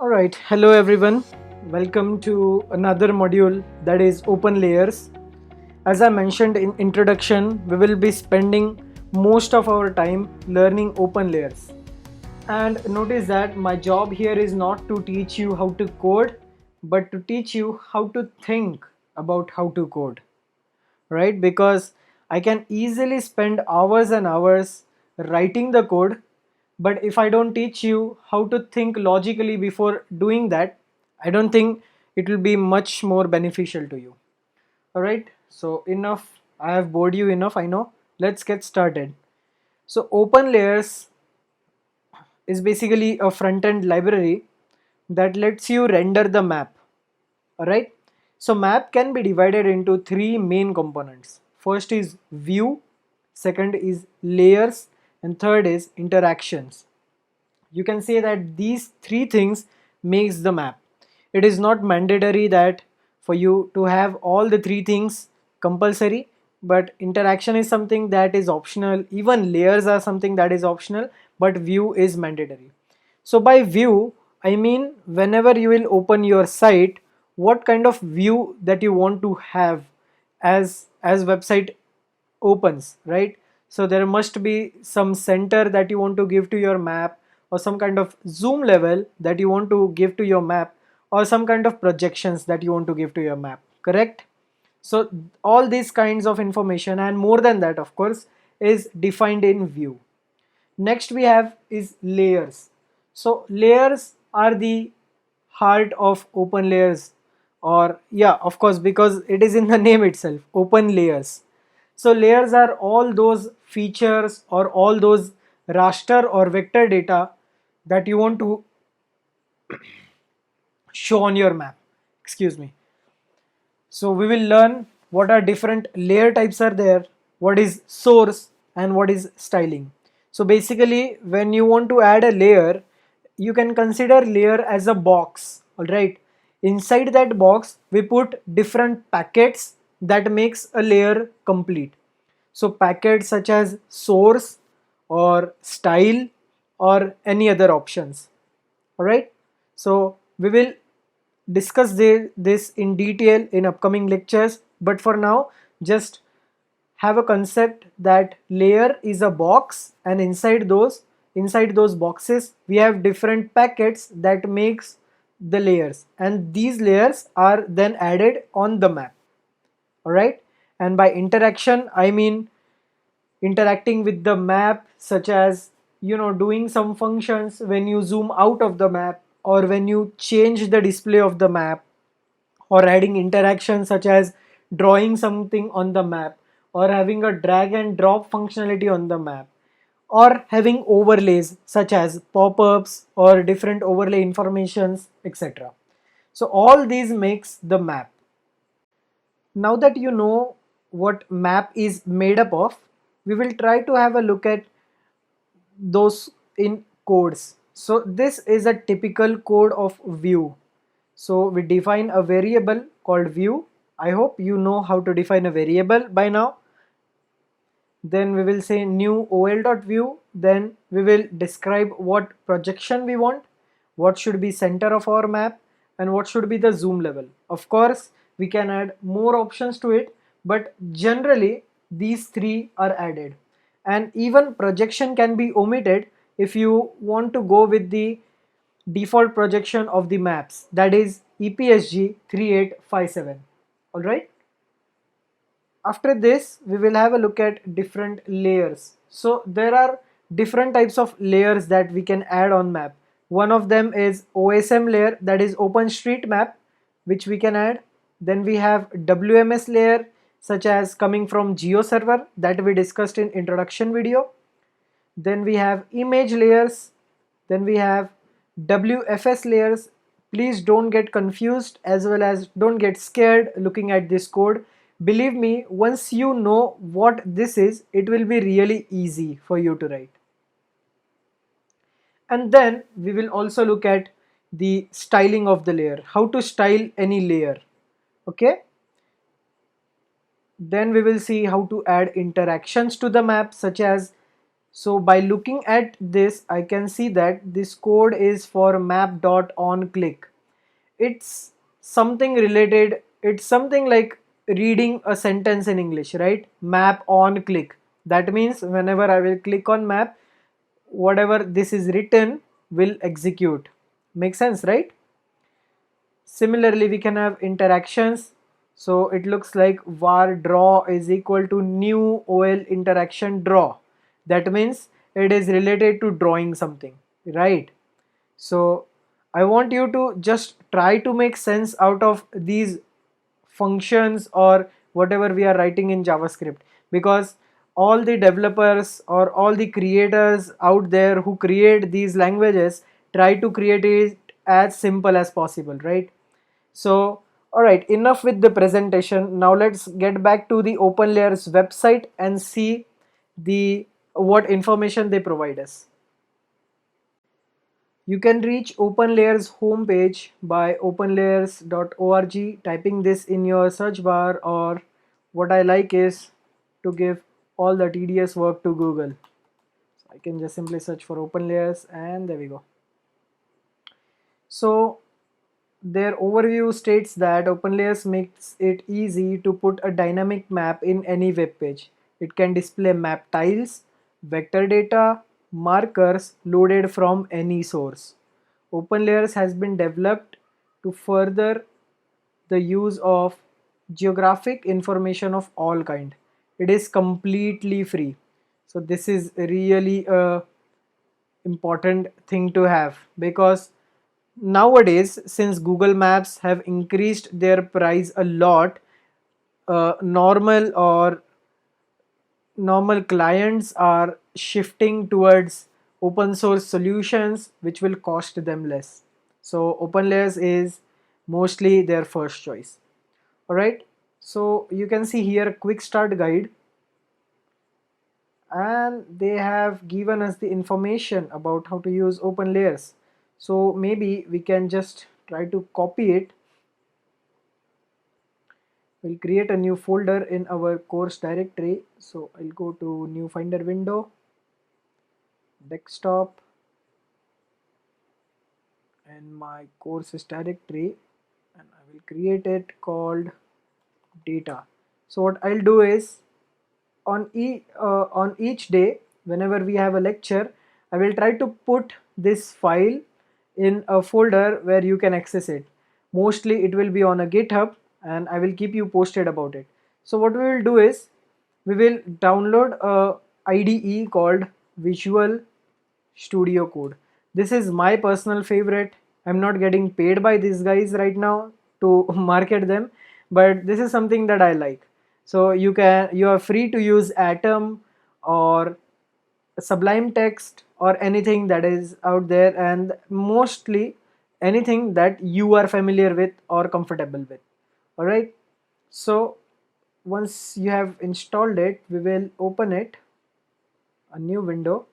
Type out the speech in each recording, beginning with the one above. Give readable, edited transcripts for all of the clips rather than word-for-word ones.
Alright, hello everyone. Welcome to another module that is open layers. As I mentioned in introduction, we will be spending most of our time learning open layers. And notice that my job here is not to teach you how to code, but to teach you how to think about how to code, right? Because I can easily spend hours and hours writing the code, but if I don't teach you how to think logically before doing that, I don't think it will be much more beneficial to you. All right, so enough. I have bored you enough, I know. Let's get started. So open layers is basically a front end library that lets you render the map. Alright, so map can be divided into three main components. First is view, second is layers, and third is interactions. You can say that these three things makes the map. It is not mandatory that for you to have all the three things compulsory, but interaction is something that is optional. Even layers are something that is optional, but view is mandatory. So by view, I mean whenever you will open your site, what kind of view that you want to have as website opens, right? So there must be some center that you want to give to your map, or some kind of zoom level that you want to give to your map, or some kind of projections that you want to give to your map, correct? So all these kinds of information and more than that, of course, is defined in view. Next we have is layers. So layers are the heart of open layers, or yeah, of course, because it is in the name itself, open layers. So layers are all those features or all those raster or vector data that you want to show on your map. Excuse me. So we will learn what are different layer types are there, what is source and what is styling. So basically when you want to add a layer, you can consider layer as a box, alright. Inside that box we put different packets that makes a layer complete. So packets such as source or style or any other options, alright. So we will discuss this in detail in upcoming lectures, but for now just have a concept that layer is a box, and inside those boxes we have different packets that makes the layers, and these layers are then added on the map. All right, and by interaction I mean interacting with the map, such as doing some functions when you zoom out of the map, or when you change the display of the map, or adding interactions such as drawing something on the map, or having a drag and drop functionality on the map, or having overlays such as pop-ups or different overlay informations, etc. So all these makes the map. Now that you know what map is made up of, we will try to have a look at those in codes. So this is a typical code of view. So we define a variable called view. I hope you know how to define a variable by now. Then we will say new ol.view. Then we will describe what projection we want, what should be center of our map, and what should be the zoom level. Of course, we can add more options to it, but generally these three are added. And even projection can be omitted if you want to go with the default projection of the maps, that is EPSG 3857. All right. After this we will have a look at different layers. So there are different types of layers that we can add on map. One of them is OSM layer, that is OpenStreetMap, which we can add. Then we have WMS layer, such as coming from GeoServer, that we discussed in introduction video. Then we have image layers. Then we have WFS layers. Please don't get confused, as well as don't get scared looking at this code. Believe me, once you know what this is, it will be really easy for you to write. And then we will also look at the styling of the layer, how to style any layer. Okay. Then we will see how to add interactions to the map, such as So by looking at this, I can see that this code is for map.onClick. It's something related, it's something like reading a sentence in English, right? Map on click. That means whenever I will click on map, whatever this is written will execute. Make sense, right? Similarly, we can have interactions. So it looks like var draw is equal to new OL interaction draw. That means it is related to drawing something, right? So I want you to just try to make sense out of these functions or whatever we are writing in JavaScript, because all the developers or all the creators out there who create these languages try to create it as simple as possible, right? So, alright, enough with the presentation. Now let's get back to the OpenLayers website and see the what information they provide us. You can reach OpenLayers homepage by openlayers.org, typing this in your search bar, or what I like is to give all the tedious work to Google. So I can just simply search for OpenLayers and there we go. So their overview states that OpenLayers makes it easy to put a dynamic map in any web page. It can display map tiles, vector data, markers loaded from any source. OpenLayers has been developed to further the use of geographic information of all kind. It is completely free. So this is really a important thing to have, because nowadays, since Google Maps have increased their price a lot, normal clients are shifting towards open source solutions which will cost them less. So OpenLayers is mostly their first choice. Alright, so you can see here a quick start guide, and they have given us the information about how to use OpenLayers. So maybe we can just try to copy it. We'll create a new folder in our course directory. So I'll go to new Finder window, desktop, and my courses directory, and I will create it called data. So what I'll do is on each day, whenever we have a lecture, I will try to put this file in a folder where you can access it. Mostly it will be on a GitHub, and I will keep you posted about it. So what we will do is we will download a IDE called Visual Studio Code. This is my personal favorite. I'm not getting paid by these guys right now to market them, but this is something that I like. So you are free to use Atom or Sublime Text or anything that is out there, and mostly anything that you are familiar with or comfortable with. All right. So once you have installed it, we will open it, a new window,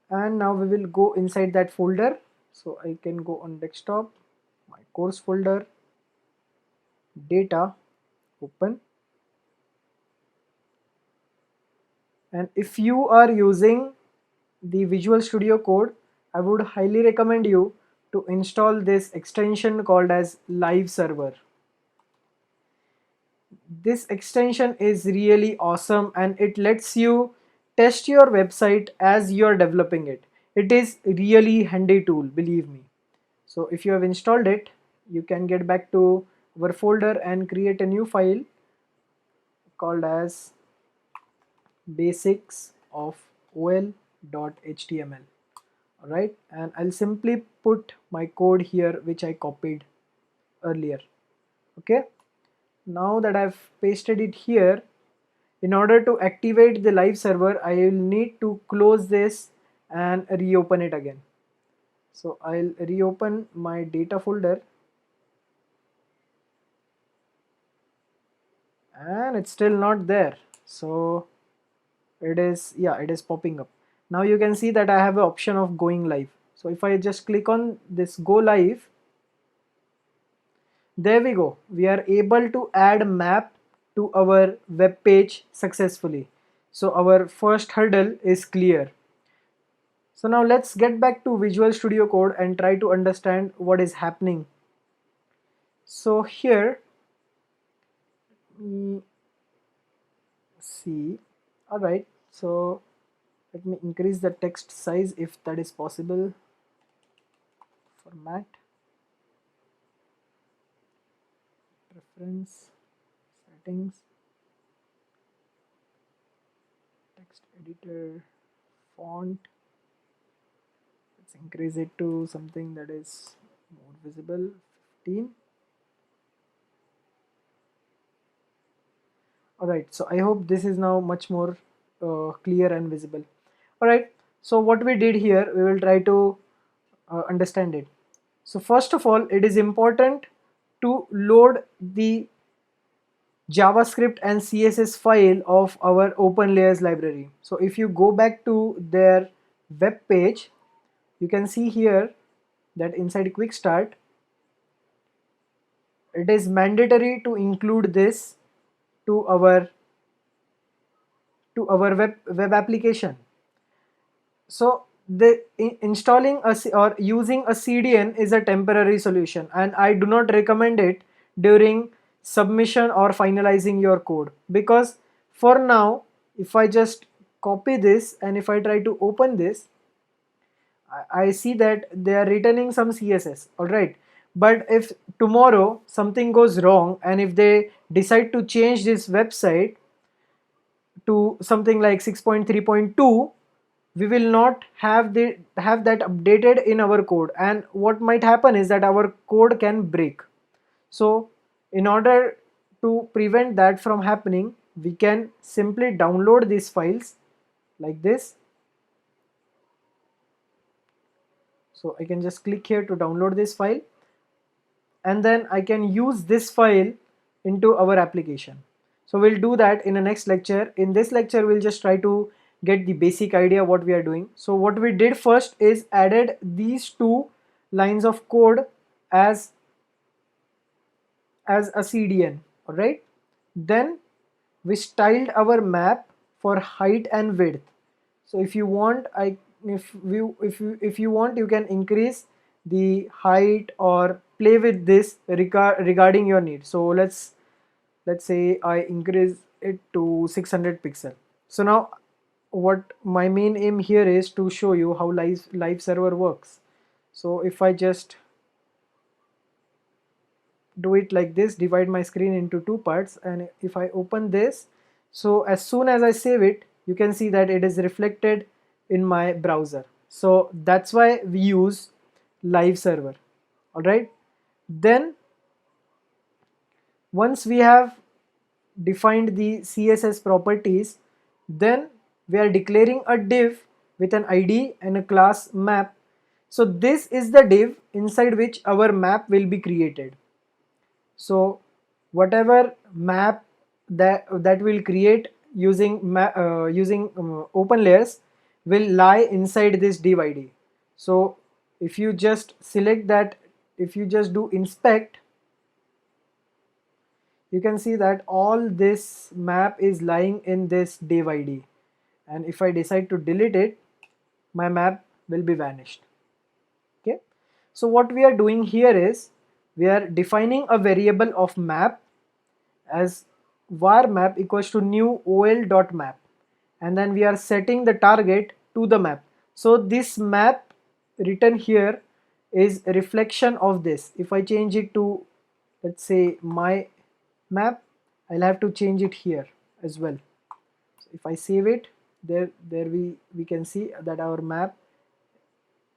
and now we will go inside that folder. So I can go on desktop, my course folder, data, open. And if you are using the Visual Studio Code, I would highly recommend you to install this extension called as Live Server. This extension is really awesome, and it lets you test your website as you are developing it. It is really handy tool, believe me. So if you have installed it, you can get back to our folder and create a new file called as basics of ol.html. Alright, and I'll simply put my code here which I copied earlier. Okay, now that I've pasted it here, in order to activate the live server, I will need to close this and reopen it again. So I'll reopen my data folder, and it's still not there. So it is, yeah, it is popping up. Now you can see that I have an option of going live. So if I just click on this go live, there we go. We are able to add map to our web page successfully. So our first hurdle is clear. So now let's get back to Visual Studio Code and try to understand what is happening. So here, see, alright, so let me increase the text size if that is possible. Format, preference, settings, text editor, font. Let's increase it to something that is more visible, 15. Alright, so I hope this is now much more clear and visible. Alright, so what we did here, we will try to understand it. So first of all, it is important to load the JavaScript and CSS file of our OpenLayers library. So if you go back to their web page, you can see here that inside Quick Start, it is mandatory to include this to our web application. So the installing or using a CDN is a temporary solution, and I do not recommend it during submission or finalizing your code, because for now, if I just copy this and if I try to open this, I see that they are returning some CSS, alright. But if tomorrow something goes wrong and if they decide to change this website to something like 6.3.2, we will not have that updated in our code, and what might happen is that our code can break. So in order to prevent that from happening, we can simply download these files like this. So I can just click here to download this file, and then I can use this file into our application. So we'll do that in the next lecture. In this lecture, we'll just try to get the basic idea what we are doing. So what we did first is added these two lines of code as a CDN, all right. Then we styled our map for height and width. So if you want, if you want, you can increase the height or play with this regarding your need. So let's say I increase it to 600 pixel. So now what my main aim here is to show you how live server works. So if I just do it like this, divide my screen into two parts, and if I open this, so as soon as I save it, you can see that it is reflected in my browser. So that's why we use live server. All right, then once we have defined the CSS properties, then we are declaring a div with an ID and a class map. So this is the div inside which our map will be created. So whatever map that will create using OpenLayers will lie inside this div ID. So if you just select that, if you just do inspect, you can see that all this map is lying in this div ID, and if I decide to delete it, my map will be vanished. Okay, so what we are doing here is we are defining a variable of map as var map equals to new ol.map, and then we are setting the target to the map. So this map written here is a reflection of this. If I change it to, let's say, my map, I'll have to change it here as well. So if I save it, there we can see that our map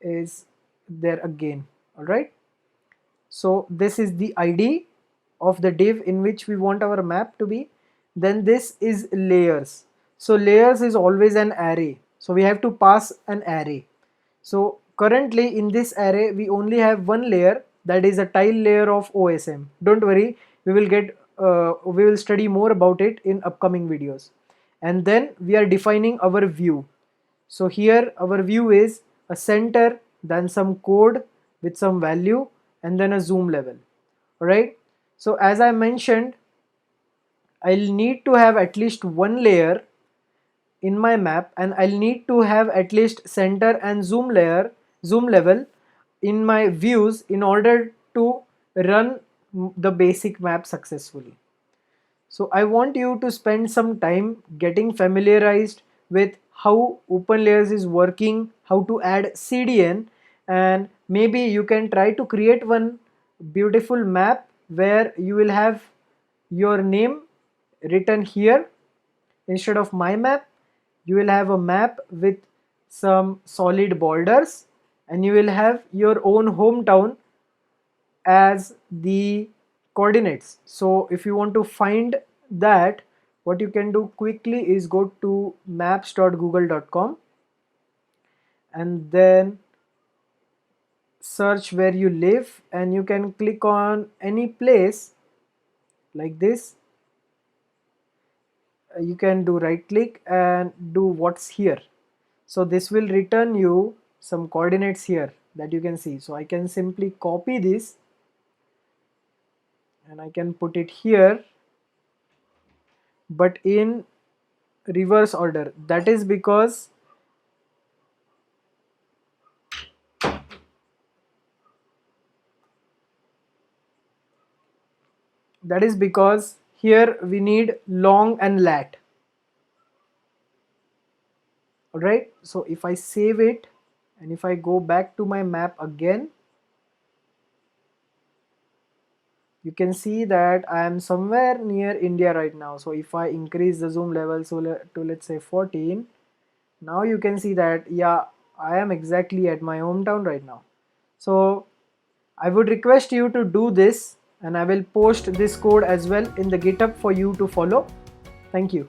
is there again. All right, so this is the ID of the div in which we want our map to be. Then this is layers. So layers is always an array, so we have to pass an array. So currently in this array we only have one layer, that is a tile layer of OSM. Don't worry, we will study more about it in upcoming videos. And then we are defining our view. So here our view is a center, then some code with some value, and then a zoom level. Alright, so as I mentioned, I'll need to have at least one layer in my map, and I'll need to have at least center and zoom level in my views in order to run the basic map successfully. So I want you to spend some time getting familiarized with how OpenLayers is working, how to add CDN, and maybe you can try to create one beautiful map where you will have your name written here instead of my map. You will have a map with some solid borders, and you will have your own hometown as the coordinates. So if you want to find that, what you can do quickly is go to maps.google.com and then search where you live, and you can click on any place like this. You can do right click and do what's here. So this will return you some coordinates here that you can see. So I can simply copy this and I can put it here, but in reverse order. That is because here we need long and lat. Alright, so if I save it and if I go back to my map again, you can see that I am somewhere near India right now. So if I increase the zoom level to let's say 14, now you can see that yeah, I am exactly at my hometown right now. So I would request you to do this, and I will post this code as well in the GitHub for you to follow. Thank you.